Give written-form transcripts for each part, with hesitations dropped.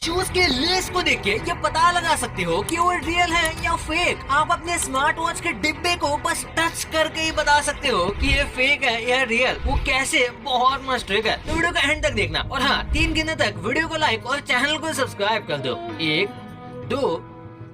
Shoes के less को देख के ये पता लगा सकते हो कि वो रियल है या फेक। आप अपने स्मार्ट वॉच के डिब्बे को बस टच करके ही बता सकते हो कि ये फेक है या रियल। वो कैसे? बहुत मस्त ट्रिक है, तो वीडियो का एंड तक देखना। और हाँ, 3 गिनने तक वीडियो को लाइक और चैनल को सब्सक्राइब कर दो। 1 2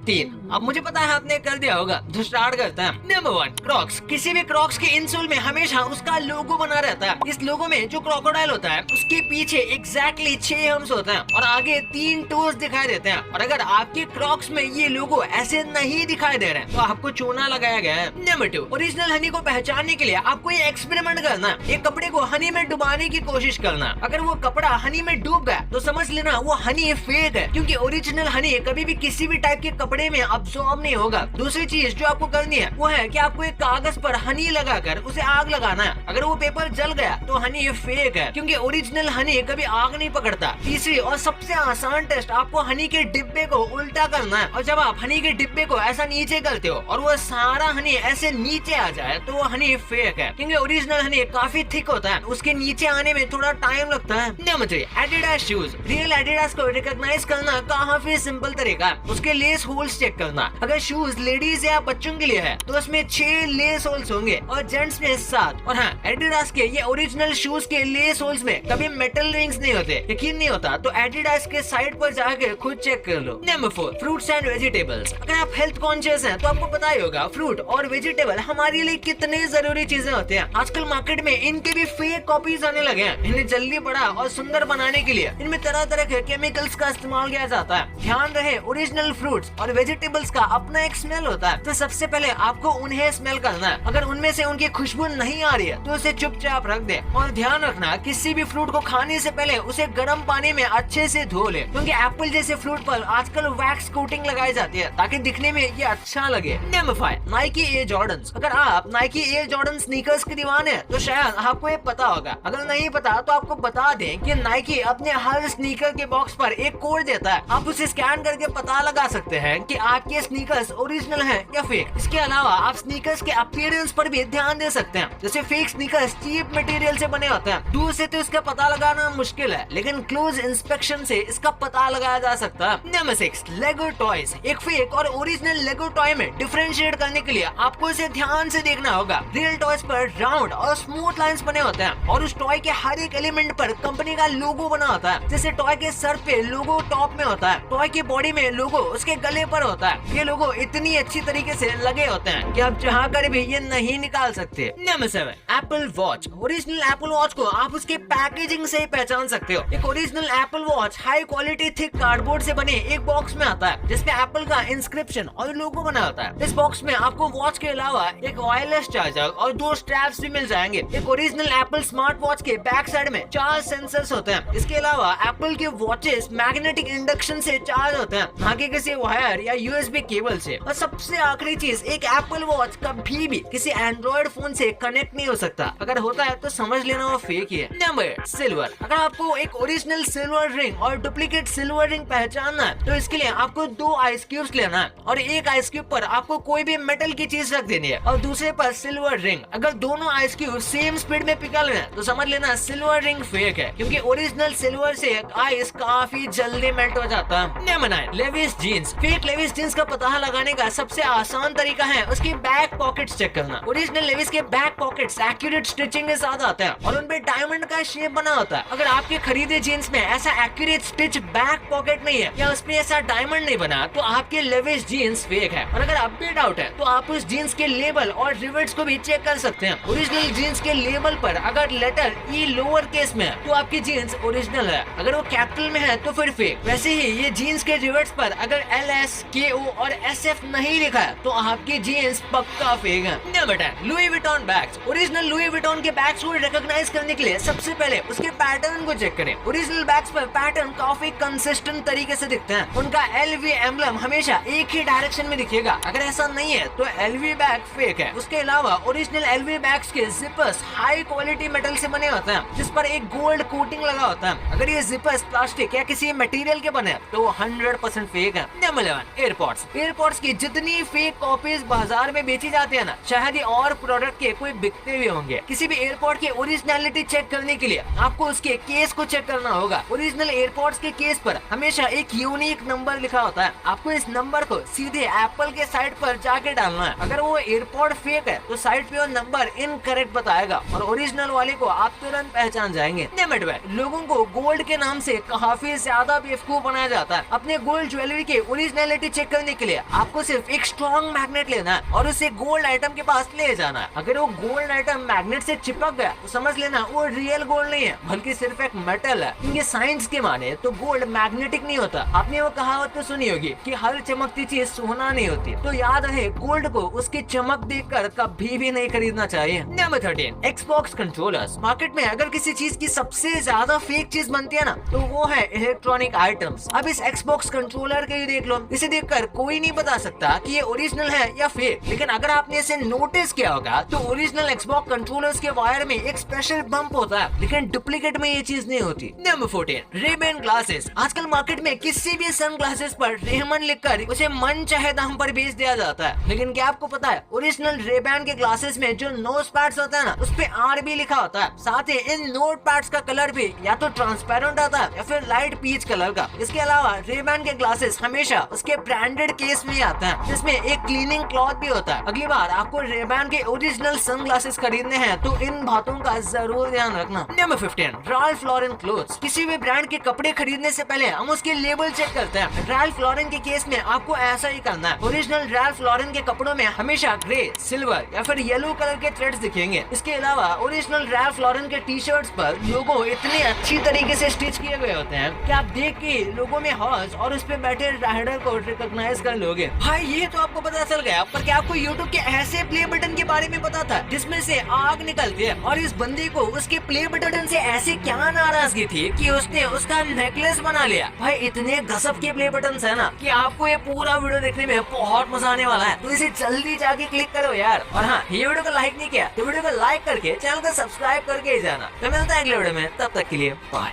3। अब मुझे पता है आपने कर दिया होगा, तो स्टार्ट करते हैं। Number 1, Crocs. किसी भी क्रॉक्स के इंसोल में हमेशा उसका लोगो बना रहता है। इस लोगो में जो क्रोकोडाइल होता है उसके पीछे एग्जैक्टली 6 हम्स होते हैं और आगे 3 टोज दिखाई देते हैं। और अगर आपके क्रॉक्स में ये लोगो ऐसे नहीं दिखाई दे रहे हैं तो आपको चूना लगाया गया है। नंबर 2, ओरिजिनल हनी को पहचानने के लिए आपको ये एक्सपेरिमेंट करना है। एक कपड़े को हनी में डुबाने की कोशिश करना। अगर वो कपड़ा हनी में डूब गया तो समझ लेना वो हनी फेक है, क्योंकि ओरिजिनल हनी कभी भी किसी भी टाइप के कपड़े में अब्सॉर्ब नहीं होगा। दूसरी चीज जो आपको करनी है वो है कि आपको एक कागज पर हनी लगाकर उसे आग लगाना है। अगर वो पेपर जल गया तो हनी फेक है, क्योंकि ओरिजिनल हनी कभी आग नहीं पकड़ता। तीसरी और सबसे आसान टेस्ट, आपको हनी के डिब्बे को उल्टा करना है। और जब आप हनी के डिब्बे को ऐसा नीचे करते हो और वो सारा हनी ऐसे नीचे आ जाए तो वो हनी फेक है, क्योंकि ओरिजिनल हनी काफी थिक होता है, उसके नीचे आने में थोड़ा टाइम लगता है। Number 3, Adidas shoes. Real Adidas को रिकॉग्नाइज करना काफी सिंपल तरीका है। उसके लेस होल्स चेक करना। अगर शूज लेडीज या बच्चों के लिए है तो उसमें 6 लेस होल्स होंगे और जेंट्स में 7। और हाँ, एडिडास के ये ओरिजिनल शूज के लेस होल्स में कभी मेटल रिंग्स नहीं होते। यकीन नहीं होता तो एडिडास के साइट पर जाकर खुद चेक कर लो। Number 4, fruits and vegetables. अगर आप हेल्थ कॉन्शियस हैं तो आपको पता ही होगा फ्रूट और वेजिटेबल हमारे लिए कितनी जरूरी चीजें होती हैं। आजकल मार्केट में इनके भी फेक कॉपीज आने लगे हैं। इन्हें जल्दी बड़ा और सुंदर बनाने के लिए इनमें तरह तरह के केमिकल्स का इस्तेमाल किया जाता है। ध्यान रहे, ओरिजिनल फ्रूट्स और वेजिटेबल्स का अपना एक स्मेल होता है, तो सबसे पहले आपको उन्हें स्मेल करना है। अगर उनमें से उनकी खुशबू नहीं आ रही है तो उसे चुपचाप रख दे। और ध्यान रखना, किसी भी फ्रूट को खाने से पहले उसे गर्म पानी में अच्छे से धो ले, क्योंकि एप्पल जैसे फ्रूट पर आजकल वैक्स कोटिंग लगाई जाती है ताकि दिखने में ये अच्छा लगे। Number 5, Nike air Jordans. अगर आप नाइकी एयर जॉर्डन स्नीकर्स के दीवाने हैं तो शायद आपको ये पता होगा। अगर नहीं पता तो आपको बता दें कि नाइकी अपने हर स्नीकर के बॉक्स पर एक कोड देता है। आप उसे स्कैन करके पता लगा सकते हैं कि आपके स्नीकर्स ओरिजिनल है या फेक। इसके अलावा आप स्नीकर्स के अपीयरेंस पर भी ध्यान दे सकते हैं। जैसे फेक स्नीकर्स चीप मटेरियल से बने होते हैं, दूर से तो इसका पता लगाना मुश्किल है, लेकिन क्लोज इंस्पेक्शन से इसका पता लगाया जा सकता है। नंबर 6, लेगो टॉयज। एक फेक और ओरिजिनल लेगो टॉय में डिफरेंशिएट करने के लिए आपको इसे ध्यान से देखना होगा। रियल टॉयज पर राउंड और स्मूथ लाइंस बने होते हैं और उस टॉय के हर एक एलिमेंट पर कंपनी का लोगो बना होता है। जैसे टॉय के सर पे लोगो टॉप में होता है, टॉय की बॉडी में लोगो उसके गले पर होता है। ये लोगो इतनी अच्छी तरीके से लगे होते हैं कि आप जहाँ कर भी ये नहीं निकाल सकते। Number 7, Apple watch. Original Apple watch को आप उसके पैकेजिंग से ही पहचान सकते हो। एक original Apple watch high quality thick cardboard से बने एक बॉक्स में आता है, जिसपे एप्पल का इंस्क्रिप्शन और लोगो बना होता है। इस बॉक्स में आपको वॉच के अलावा एक वायरलेस चार्जर और 2 स्ट्रैप्स भी मिल जाएंगे। एक ओरिजिनल एप्पल स्मार्ट वॉच के बैक साइड में 4 सेंसर्स होते हैं। इसके अलावा एप्पल के वॉचेस मैग्नेटिक इंडक्शन से चार्ज होते हैं, ना कि किसी वायर या यूएसबी केबल से। और सबसे आखिरी चीज, एक एप्पल वॉच कभी भी किसी एंड्रॉइड फोन से कनेक्ट नहीं हो सकता। अगर होता है तो समझ लेना वो फेक ही है। Number 8, silver. अगर आपको एक ओरिजिनल सिल्वर रिंग और डुप्लीकेट सिल्वर रिंग पहचानना है तो इसके लिए आपको 2 आइस क्यूब्स लेना है और एक आइस क्यूब पर आपको कोई भी मेटल की चीज रख देनी है और दूसरे पर सिल्वर रिंग। अगर दोनों आइस क्यूब सेम स्पीड में पिघल रहे हैं तो समझ लेना सिल्वर रिंग फेक है, क्योंकि ओरिजिनल सिल्वर से आइस काफी जल्दी मेल्ट हो जाता है। Number 9, Levi's jeans. Fake Levi's jeans का पता लगाने का सबसे आसान तरीका है उसकी बैक पॉकेट्स चेक करना। ओरिजिनल लेविस के बैक पॉकेट्स एक्यूरेट स्टिचिंग के साथ आते हैं और उनपे डायमंड का शेप बना होता है। अगर आपके खरीदे जीन्स में ऐसा एक्यूरेट स्टिच बैक पॉकेट नहीं है या उसपे ऐसा डायमंड नहीं बना तो आपके लेविस जीन्स फेक है। और अगर आप भी डाउट है तो आप उस जीन्स के लेबल और रिवेट्स को भी चेक कर सकते हैं। ओरिजिनल जीन्स के लेबल पर अगर लेटर ई लोअर केस में है तो आपकी जीन्स ओरिजिनल है, अगर वो कैपिटल में है तो फिर फेक। वैसे ही ये जीन्स के रिवेट्स पर अगर LS, KO और SF नहीं लिखा है तो आपकी जीन्स पक्का फेक है। Number 10, Louis Vuitton bags. Original Louis Vuitton के बैग्स को रिकॉग्नाइज करने के लिए सबसे पहले उसके पैटर्न को चेक करें। ओरिजिनल बैग्स पर पैटर्न काफी कंसिस्टेंट तरीके से दिखते हैं। उनका LV एम्बलम हमेशा एक ही डायरेक्शन में दिखेगा। अगर ऐसा नहीं है तो LV बैग फेक है। उसके अलावा ओरिजिनल LV बैग्स के जिपर्स हाई क्वालिटी मेटल से बने होते हैं, जिस पर एक गोल्ड कोटिंग लगा होता है। अगर ये जिपर्स प्लास्टिक या किसी मटेरियल के बने तो 100% फेक है। नंबर 11, एयरपोर्ट्स की जितनी फेक कॉपीज बाजार में बेची जाती है ना, शायद ही और प्रोडक्ट के कोई बिकते भी होंगे। किसी भी एयरपोर्ट की ओरिजिनलिटी चेक करने के लिए आपको उसके केस को चेक करना होगा। ओरिजिनल एयरपोर्ट्स के केस पर हमेशा एक यूनिक नंबर लिखा होता है। आपको इस नंबर को सीधे एप्पल के साइट पर जाके डालना है। अगर वो एयरपोर्ट फेक है तो साइट पे वो नंबर इनकरेक्ट बताएगा और ओरिजिनल वाले को आप तुरंत पहचान जाएंगे। लोगों को गोल्ड के नाम से काफी ज्यादा बेवकूफ बनाया जाता है। अपने गोल्ड ज्वेलरी के ओरिजिनलिटी चेक करने के लिए आपको सिर्फ एक स्ट्रॉन्ग मैग्नेट लेना है और उसे गोल्ड आइटम के पास ले जाना है। अगर वो गोल्ड आइटम मैग्नेट से चिपक गया तो समझ लेना वो रियल गोल्ड नहीं है बल्कि सिर्फ एक मेटल है। क्योंकि साइंस के माने तो गोल्ड मैग्नेटिक नहीं होता। आपने वो कहावत तो सुनी होगी कि हर चमकती चीज सोना नहीं होती। तो याद रहे, गोल्ड को उसकी चमक देखकर कभी भी नहीं खरीदना चाहिए। Number 13, Xbox controllers. मार्केट में अगर किसी चीज की सबसे ज्यादा फेक चीज बनती है ना तो वो है इलेक्ट्रॉनिक आइटम्स। अब इस Xbox कंट्रोलर के ही देख लो, इसे देखकर कोई नहीं बता सकता कि ये ओरिजिनल है या फेक। लेकिन अगर आपने इसे नोटिस किया होगा तो ओरिजिनल Xbox कंट्रोलर्स के वायर में एक स्पेशल बम्प होता है, लेकिन डुप्लीकेट में ये चीज नहीं होती। Number 14, Ray-Ban glasses. आजकल मार्केट में किसी भी सन ग्लासेस पर रेमन लिखकर उसे मन चाहे दाम पर बेच दिया जाता है। लेकिन क्या आपको पता है, ओरिजिनल Ray-Ban के ग्लासेस में जो नोज पैड्स होता है ना, उस पे RB लिखा होता है। साथ ही इन नोट पैड्स का कलर भी या तो ट्रांसपेरेंट आता है या फिर लाइट पीच कलर का। इसके अलावा Ray-Ban के ग्लासेस हमेशा उसके ब्रांडेड केस में आता है, जिसमें एक क्लीनिंग क्लॉथ भी होता है। अगली बार आपको Ray-Ban के ओरिजिनल सन ग्लासेस खरीदने हैं तो इन बातों का जरूर ध्यान रखना। Number 15, Ralph Lauren clothes. किसी भी ब्रांड के कपड़े खरीदने से पहले हम उसके लेबल चेक करते हैं। Ralph Lauren के केस में आपको ऐसा ही करना है। ओरिजिनल Ralph Lauren के कपड़ों में हमेशा ग्रे, सिल्वर या फिर येलो कलर के थ्रेड्स दिखेंगे। इसके अलावा ओरिजिनल Ralph Lauren के टी शर्ट्स पर लोगो इतने अच्छी तरीके से स्टिच किए गए होते हैं कि आप देख के लोगो में हॉर्स और उस पे बैठे राइडर को रिकॉग्नाइज कर लोगे। भाई ये तो आपको पता चल गया, पर क्या आपको YouTube के ऐसे प्ले बटन के बारे में पता था जिसमें से आग निकलती है? और इस बंदे को उसके प्ले बटन से ऐसे क्या नाराजगी थी कि उसने उसका नेकलेस बना लिया। भाई इतने गजब के प्ले बटन है ना कि आपको ये पूरा वीडियो देखने में बहुत मजा आने वाला है। तो इसे जल्दी जाके क्लिक करो यार। और हाँ, ये वीडियो को लाइक नहीं किया तो वीडियो को लाइक करके चैनल को सब्सक्राइब करके ही जाना। तो मिलता है अगले वीडियो में, तब तक के लिए बाय।